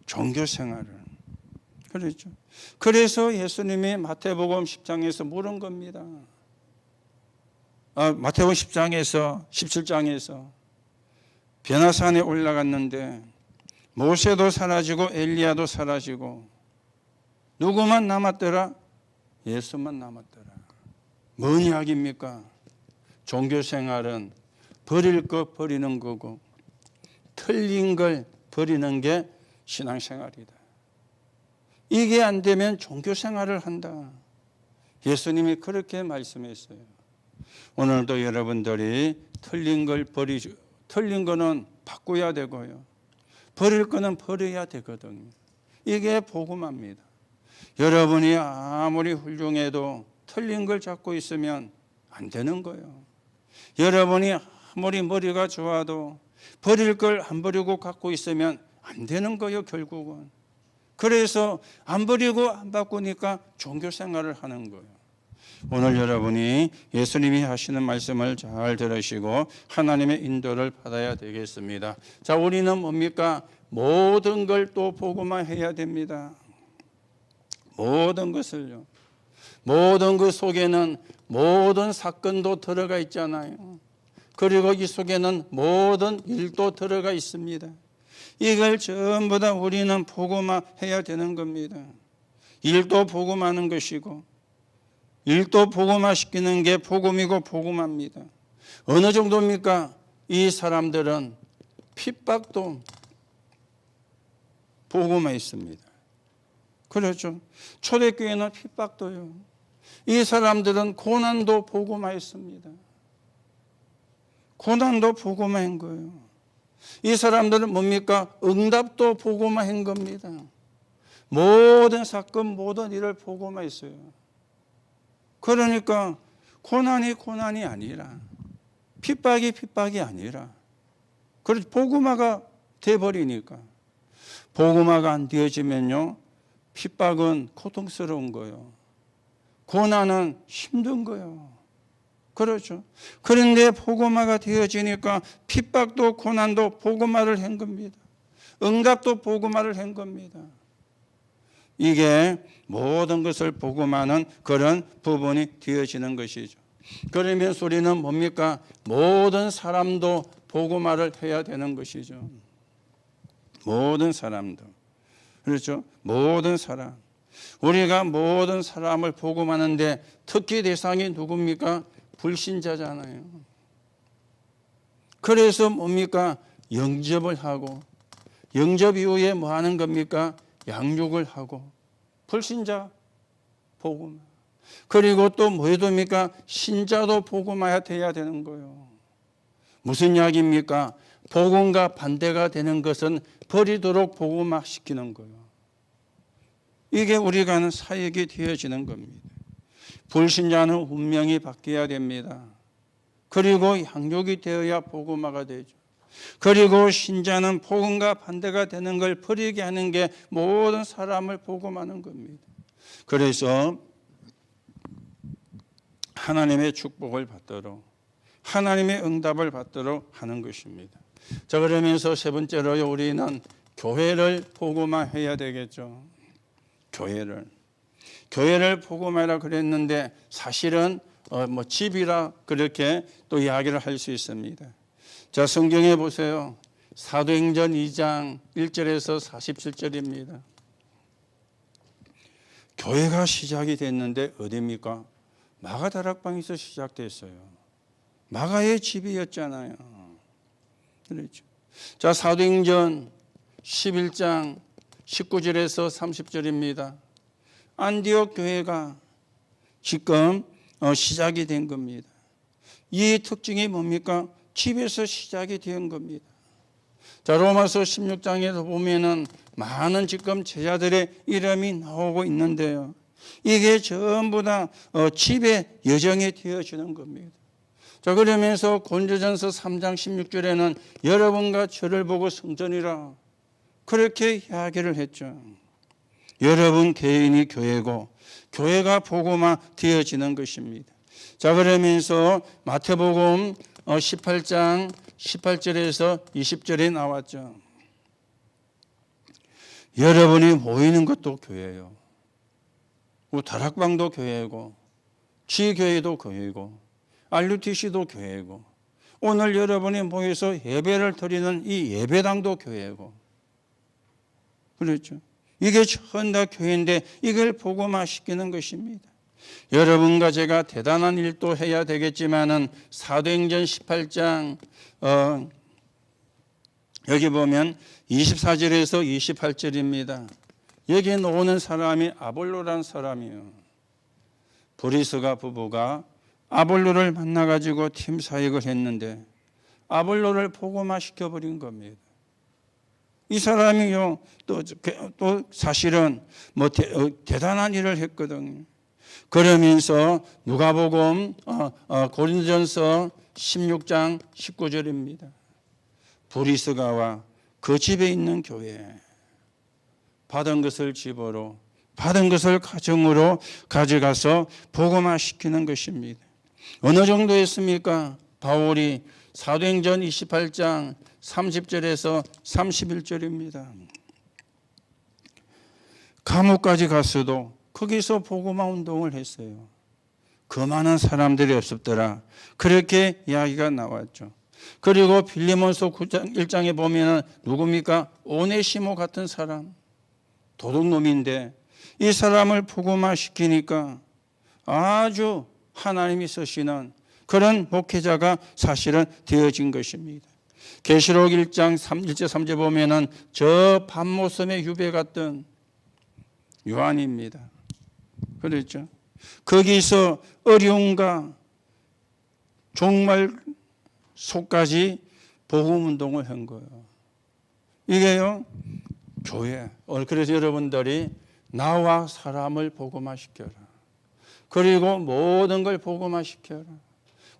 종교 생활을. 그렇죠? 그래서 예수님이 마태복음 10장에서 물은 겁니다. 마태복음 10장에서 17장에서 변화산에 올라갔는데 모세도 사라지고 엘리야도 사라지고 누구만 남았더라? 예수만 남았더라. 뭔 이야기입니까? 종교 생활은 버릴 것 버리는 거고, 틀린 걸 버리는 게 신앙생활이다. 이게 안 되면 종교생활을 한다. 예수님이 그렇게 말씀했어요. 오늘도 여러분들이 틀린 거는 바꿔야 되고요. 버릴 거는 버려야 되거든요. 이게 복음화입니다. 여러분이 아무리 훌륭해도 틀린 걸 잡고 있으면 안 되는 거예요. 여러분이 아무리 머리가 좋아도 버릴 걸 안 버리고 갖고 있으면 안 되는 거예요, 결국은. 그래서 안 버리고 안 바꾸니까 종교생활을 하는 거예요. 오늘 여러분이 예수님이 하시는 말씀을 잘 들으시고 하나님의 인도를 받아야 되겠습니다. 자, 우리는 뭡니까? 모든 걸 또 복음화해야 됩니다. 모든 것을요. 모든 그 속에는 모든 사건도 들어가 있잖아요. 그리고 이 속에는 모든 일도 들어가 있습니다. 이걸 전부 다 우리는 복음화해야 되는 겁니다. 일도 복음하는 것이고 일도 복음화시키는 게 복음이고 복음화입니다. 어느 정도입니까? 이 사람들은 핍박도 복음화했습니다. 그렇죠. 초대교회는 핍박도요. 이 사람들은 고난도 복음화했습니다. 고난도 복음화한 거예요. 이 사람들은 뭡니까? 응답도 복음화한 겁니다. 모든 사건, 모든 일을 복음화했어요. 그러니까 고난이 아니라 핍박이 아니라 그래서 복음화가 돼버리니까 복음화가 안 되어지면요 핍박은 고통스러운 거예요. 고난은 힘든 거예요. 그렇죠. 그런데 복음화가 되어지니까 핍박도 고난도 복음화를 한 겁니다. 응답도 복음화를 한 겁니다. 이게 모든 것을 복음화하는 그런 부분이 되어지는 것이죠. 그러면 우리는 뭡니까? 모든 사람도 복음화를 해야 되는 것이죠. 모든 사람도. 그렇죠? 모든 사람. 우리가 모든 사람을 복음하는데 특히 대상이 누굽니까? 불신자잖아요. 그래서 뭡니까? 영접을 하고 영접 이후에 뭐 하는 겁니까? 양육을 하고 불신자 복음. 그리고 또 뭐 해둡니까? 신자도 복음화해야 돼야 되는 거예요. 무슨 이야기입니까? 복음과 반대가 되는 것은 버리도록 복음화시키는 거예요. 이게 우리가 하는 사역이 되어지는 겁니다. 불신자는 운명이 바뀌어야 됩니다. 그리고 양육이 되어야 복음화가 되죠. 그리고 신자는 복음과 반대가 되는 걸 버리게 하는 게 모든 사람을 복음하는 겁니다. 그래서 하나님의 축복을 받도록 하나님의 응답을 받도록 하는 것입니다. 자, 그러면서 세 번째로요, 우리는 교회를 복음화해야 되겠죠. 교회를 복음화하라 그랬는데 사실은 집이라 그렇게 또 이야기를 할 수 있습니다. 자, 성경에 보세요. 사도행전 2장 1절에서 47절입니다. 교회가 시작이 됐는데 어디입니까? 마가다락방에서 시작됐어요. 마가의 집이었잖아요. 그렇죠. 자, 사도행전 11장 19절에서 30절입니다. 안디옥 교회가 지금 시작이 된 겁니다. 이 특징이 뭡니까? 집에서 시작이 된 겁니다. 자, 로마서 16장에서 보면은 많은 지금 제자들의 이름이 나오고 있는데요. 이게 전부 다 집의 여정이 되어지는 겁니다. 자, 그러면서 고린도전서 3장 16절에는 여러분과 저를 보고 성전이라 그렇게 이야기를 했죠. 여러분 개인이 교회고 교회가 복음화 되어지는 것입니다. 자, 그러면서 마태복음 18장 18절에서 20절에 나왔죠. 여러분이 모이는 것도 교회예요. 다락방도 교회고 지교회도 교회고 RUTC도 교회고 오늘 여러분이 모여서 예배를 드리는 이 예배당도 교회고 그렇죠. 이게 전 다 교회인데 이걸 복음화시키는 것입니다. 여러분과 제가 대단한 일도 해야 되겠지만은 사도행전 18장 여기 보면 24절에서 28절입니다. 여기 나오는 사람이 아볼로라는 사람이에요. 브리스가 부부가 아볼로를 만나가지고 팀 사역을 했는데 아볼로를 복음화 시켜버린 겁니다. 이 사람이요, 또 사실은 대단한 일을 했거든요. 그러면서 누가복음 고린도전서 16장 19절입니다. 브리스가와 그 집에 있는 교회 받은 것을 집으로 받은 것을 가정으로 가져가서 복음화 시키는 것입니다. 어느 정도 했습니까? 바울이 사도행전 28장 30절에서 31절입니다. 감옥까지 갔어도 거기서 복음화 운동을 했어요. 그 많은 사람들이 없었더라. 그렇게 이야기가 나왔죠. 그리고 빌레몬서 1장에 보면 누굽니까? 오네시모 같은 사람, 도둑놈인데 이 사람을 복음화 시키니까 아주 하나님이 쓰시는 그런 목회자가 사실은 되어진 것입니다. 계시록 1장 1절 3절 보면은 저 밤모섬의 유배 같던 요한입니다. 그렇죠? 거기서 어려움과 종말 속까지 복음 운동을 한 거예요. 이게요, 교회. 그래서 여러분들이 나와 사람을 복음화 시켜라. 그리고 모든 걸 복음화 시켜라.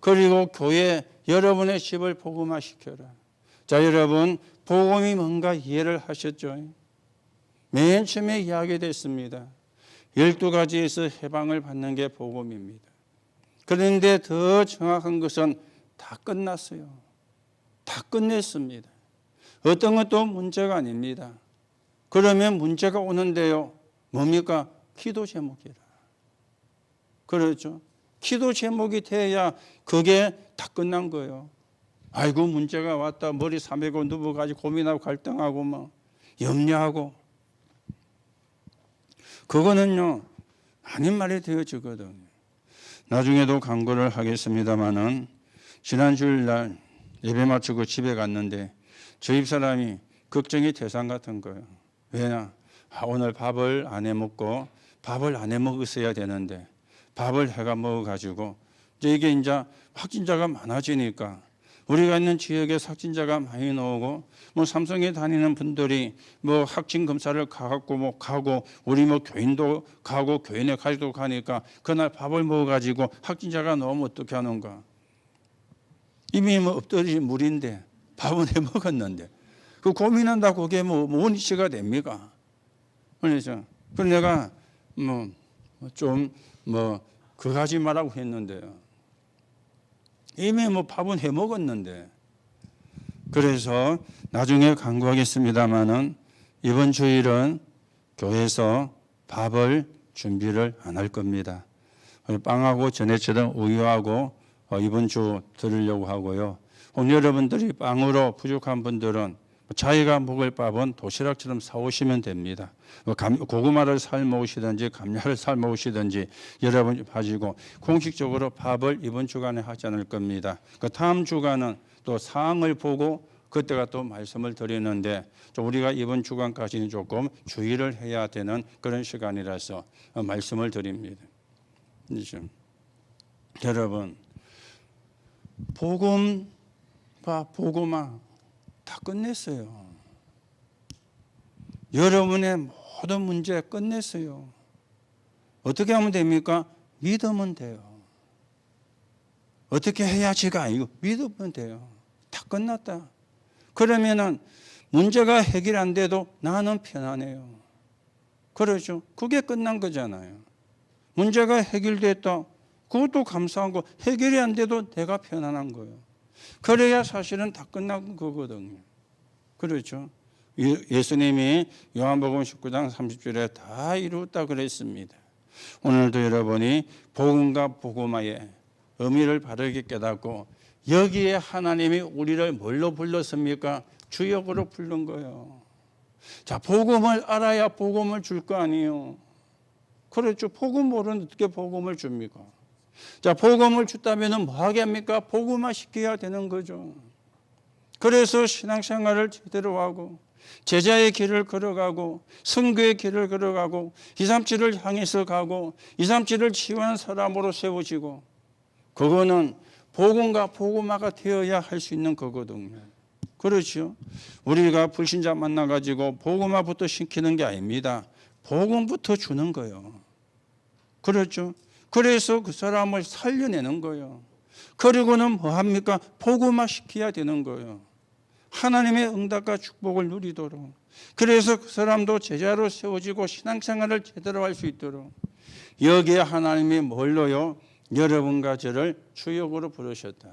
그리고 교회 여러분의 집을 복음화 시켜라. 자, 여러분 복음이 뭔가 이해를 하셨죠? 맨 처음에 이야기됐습니다. 12가지에서 해방을 받는 게 복음입니다. 그런데 더 정확한 것은 다 끝났어요. 다 끝냈습니다. 어떤 것도 문제가 아닙니다. 그러면 문제가 오는데요. 뭡니까? 기도 제목이라. 그렇죠? 기도 제목이 돼야 그게 다 끝난 거예요. 아이고 문제가 왔다. 머리 삼매고 누워가지고 고민하고 갈등하고 뭐 염려하고. 그거는요. 아닌 말이 되어지거든요. 나중에도 광고를 하겠습니다마는 지난 주일날 예배 마치고 집에 갔는데 저 집사람이 걱정이 대상 같은 거예요. 왜냐? 오늘 밥을 안 해 먹고 밥을 안 해 먹었어야 되는데 밥을 해가 먹어가지고 이게 이제 확진자가 많아지니까 우리가 있는 지역에 확진자가 많이 나오고 뭐 삼성에 다니는 분들이 뭐 확진 검사를 가고 우리 뭐 교인도 가고 교인의 가족도 가니까 그날 밥을 먹어가지고 확진자가 나오면 어떻게 하는가? 이미 뭐 엎드려진 물인데 밥은 해 먹었는데 그 고민한다고 그게 뭐 원리치가 됩니까? 그래서 내가 그거 하지 말라고 했는데요. 이미 뭐 밥은 해 먹었는데. 그래서 나중에 강구하겠습니다마는 이번 주일은 교회에서 밥을 준비를 안 할 겁니다. 빵하고 전에처럼 우유하고 이번 주 드리려고 하고요. 오늘 여러분들이 빵으로 부족한 분들은 자기가 먹을 밥은 도시락처럼 사오시면 됩니다. 고구마를 삶아오시든지 감자를 삶아오시든지 여러분 가지고 공식적으로 밥을 이번 주간에 하지 않을 겁니다. 그 다음 주간은 또 상황을 보고 그때가 또 말씀을 드리는데 우리가 이번 주간까지는 조금 주의를 해야 되는 그런 시간이라서 말씀을 드립니다. 여러분 복음화 다 끝냈어요. 여러분의 모든 문제 끝냈어요. 어떻게 하면 됩니까? 믿으면 돼요. 어떻게 해야지가 아니고 믿으면 돼요. 다 끝났다. 그러면은 문제가 해결 안 돼도 나는 편안해요. 그렇죠? 그게 끝난 거잖아요. 문제가 해결됐다. 그것도 감사한 거. 해결이 안 돼도 내가 편안한 거예요. 그래야 사실은 다 끝난 거거든요. 그렇죠? 예수님이 요한복음 19장 30절에 다 이루었다 그랬습니다. 오늘도 여러분이 복음과 복음화의 의미를 바르게 깨닫고 여기에 하나님이 우리를 뭘로 불렀습니까? 주역으로 부른 거예요. 자, 복음을 알아야 복음을 줄 거 아니에요. 그렇죠? 복음 모르는 어떻게 복음을 줍니까? 자, 복음을 줬다면 뭐 하게 합니까? 복음화 시켜야 되는 거죠. 그래서 신앙생활을 제대로 하고 제자의 길을 걸어가고 선교의 길을 걸어가고 237을 향해서 가고 237을 치유하는 사람으로 세워지고, 그거는 복음과 복음화가 되어야 할 수 있는 거거든요. 그렇죠? 우리가 불신자 만나가지고 복음화부터 시키는 게 아닙니다. 복음부터 주는 거예요. 그렇죠? 그래서 그 사람을 살려내는 거예요. 그리고는 뭐 합니까? 복음화 시켜야 되는 거예요. 하나님의 응답과 축복을 누리도록. 그래서 그 사람도 제자로 세워지고 신앙생활을 제대로 할 수 있도록. 여기에 하나님이 뭘로요? 여러분과 저를 주역으로 부르셨다.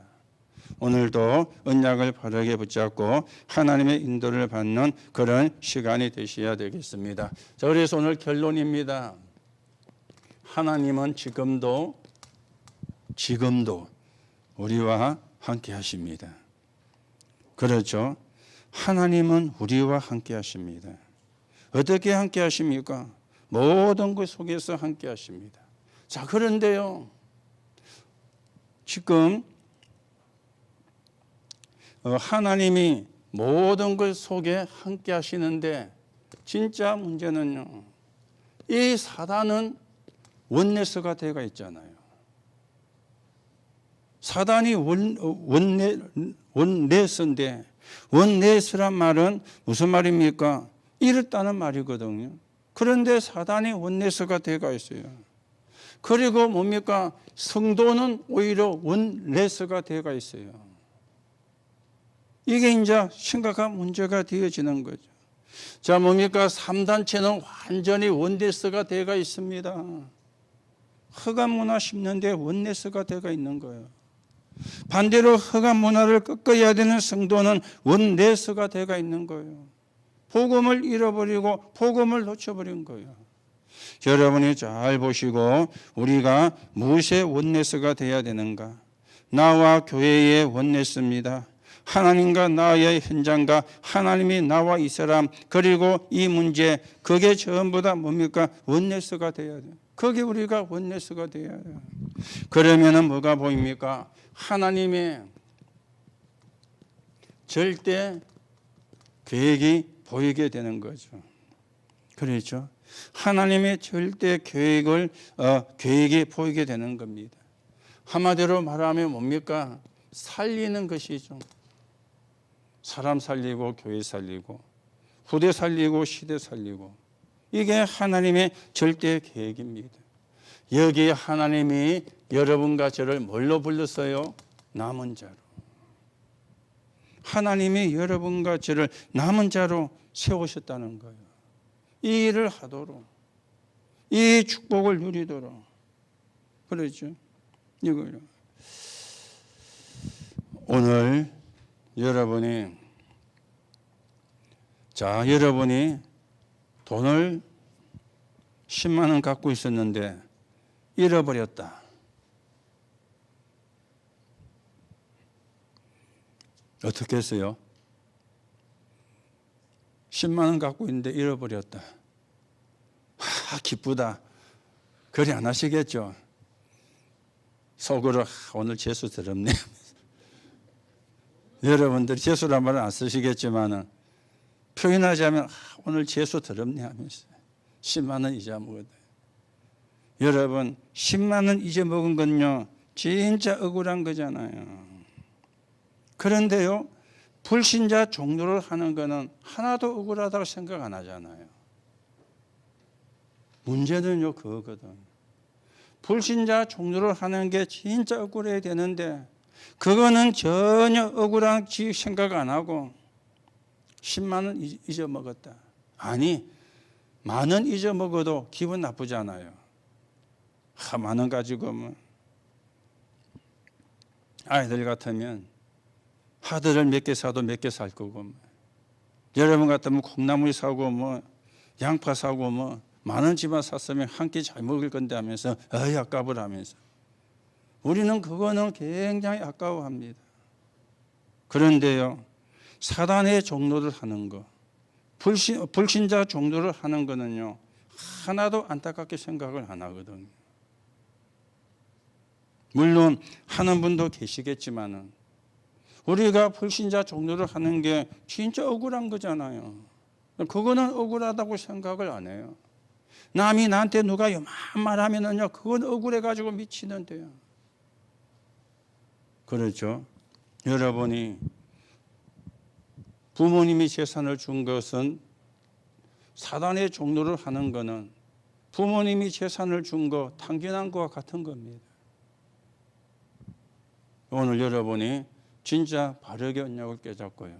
오늘도 언약을 바르게 붙잡고 하나님의 인도를 받는 그런 시간이 되셔야 되겠습니다. 자, 그래서 오늘 결론입니다. 하나님은 지금도 우리와 함께 하십니다. 그렇죠? 하나님은 우리와 함께 하십니다. 어떻게 함께 하십니까? 모든 것 속에서 함께 하십니다. 자, 그런데요, 지금 하나님이 모든 것 속에 함께 하시는데, 진짜 문제는요, 이 사단은 원내스가 되어 있잖아요. 사단이 원내스인데, 원내스란 말은 무슨 말입니까? 이렇다는 말이거든요. 그런데 사단이 원내스가 되어 있어요. 그리고 뭡니까? 성도는 오히려 원내스가 되어 있어요. 이게 이제 심각한 문제가 되어지는 거죠. 자, 뭡니까? 3단체는 완전히 원내스가 되어 있습니다. 흑암 문화 심는데 원내스가 되어 있는 거예요. 반대로 흑암 문화를 꺾어야 되는 성도는 원내스가 되어 있는 거예요. 복음을 잃어버리고 복음을 놓쳐버린 거예요. 여러분이 잘 보시고, 우리가 무엇의 원내스가 되어야 되는가? 나와 교회의 원내스입니다. 하나님과 나의 현장과 하나님이 나와 이 사람, 그리고 이 문제, 그게 전부 다 뭡니까? 원내스가 되어야 돼요. 그게 우리가 원내스가 되어야 돼요. 그러면은 뭐가 보입니까? 하나님의 절대 계획이 보이게 되는 거죠. 그렇죠? 하나님의 절대 계획이 보이게 되는 겁니다. 한마디로 말하면 뭡니까? 살리는 것이죠. 사람 살리고 교회 살리고 후대 살리고 시대 살리고, 이게 하나님의 절대 계획입니다. 여기에 하나님이 여러분과 저를 뭘로 불렀어요? 남은 자로. 하나님이 여러분과 저를 남은 자로 세우셨다는 거예요. 이 일을 하도록, 이 축복을 누리도록. 그렇죠? 이거요. 오늘 여러분이 돈을 10만 원 갖고 있었는데 잃어버렸다. 어떻게 했어요? 10만 원 갖고 있는데 잃어버렸다. 기쁘다. 그리 안 하시겠죠? 속으로 오늘 재수 더럽네. 여러분들이 재수란 말은 안 쓰시겠지만 표현하자면 오늘 재수 더럽네 하면서 10만 원 잊어먹었다. 여러분, 10만 원 잊어먹은 건요, 진짜 억울한 거잖아요. 그런데요, 불신자 종로를 하는 거는 하나도 억울하다고 생각 안 하잖아요. 문제는요, 그거거든. 불신자 종로를 하는 게 진짜 억울해야 되는데, 그거는 전혀 억울한 생각 안 하고 10만 원 잊어먹었다. 아니, 만 원 잊어먹어도 기분 나쁘잖아요. 만 원 가지고 뭐 아이들 같으면 하드를 몇 개 사도 몇 개 살 거고, 여러분 같으면 콩나물 사고 뭐 양파 사고 뭐 만 원치만 샀으면 한 끼 잘 먹을 건데 하면서 아까워라 하면서, 우리는 그거는 굉장히 아까워합니다. 그런데요, 사단의 종로를 하는 거, 불신자 종로를 하는 거는요, 하나도 안타깝게 생각을 안 하거든요. 물론 하는 분도 계시겠지만은 우리가 불신자 종로를 하는 게 진짜 억울한 거잖아요. 그거는 억울하다고 생각을 안 해요. 남이 나한테 누가 요만한 말하면은요, 그건 억울해가지고 미치는데요. 그렇죠. 여러분이 부모님이 재산을 준 것은 사단의 종로를 하는 거는 부모님이 재산을 준 거 당연한 것과 같은 겁니다. 오늘 여러분이 진짜 바르게 언약을 깨닫고요.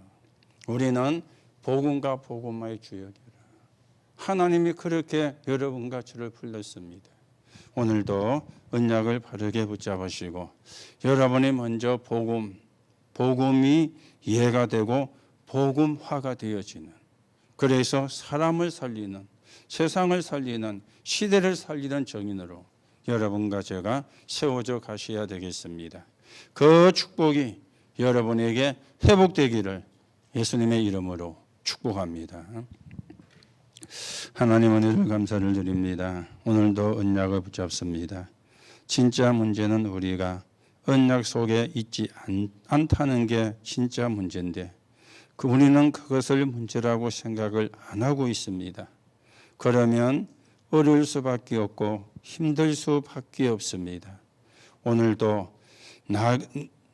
우리는 복음과 복음화의 주역이라. 하나님이 그렇게 여러분과 저를 불렀습니다. 오늘도 언약을 바르게 붙잡으시고 여러분이 먼저 복음이 이해가 되고 복음화가 되어지는, 그래서 사람을 살리는, 세상을 살리는, 시대를 살리는 정인으로 여러분과 제가 세워져 가셔야 되겠습니다. 그 축복이 여러분에게 회복되기를 예수님의 이름으로 축복합니다. 하나님 은혜를 감사를 드립니다. 오늘도 언약을 붙잡습니다. 진짜 문제는 우리가 언약 속에 있지 않다는 게 진짜 문제인데 우리는 그것을 문제라고 생각을 안 하고 있습니다. 그러면 어려울 수밖에 없고 힘들 수밖에 없습니다. 오늘도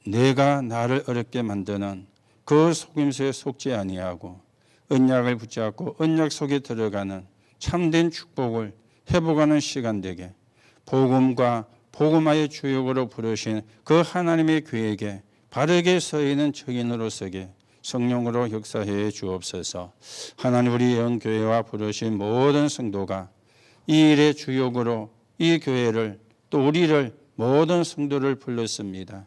내가 나를 어렵게 만드는 그 속임수에 속지 아니하고 언약을 붙잡고 언약 속에 들어가는 참된 축복을 회복하는 시간 되게 복음과 복음화의 주역으로 부르신 그 하나님의 계획에 바르게 서 있는 증인으로 서게 성령으로 역사해 주옵소서. 하나님 우리 영교회와 부르신 모든 성도가 이 일의 주역으로 이 교회를 또 우리를 모든 성도를 불렀습니다.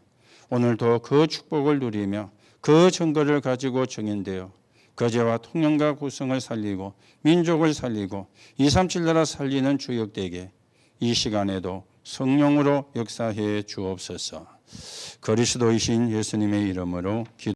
오늘도 그 축복을 누리며 그 증거를 가지고 증인되어 거제와 통영과 구성을 살리고 민족을 살리고 237 나라 살리는 주역되게 이 시간에도 성령으로 역사해 주옵소서. 그리스도이신 예수님의 이름으로 기도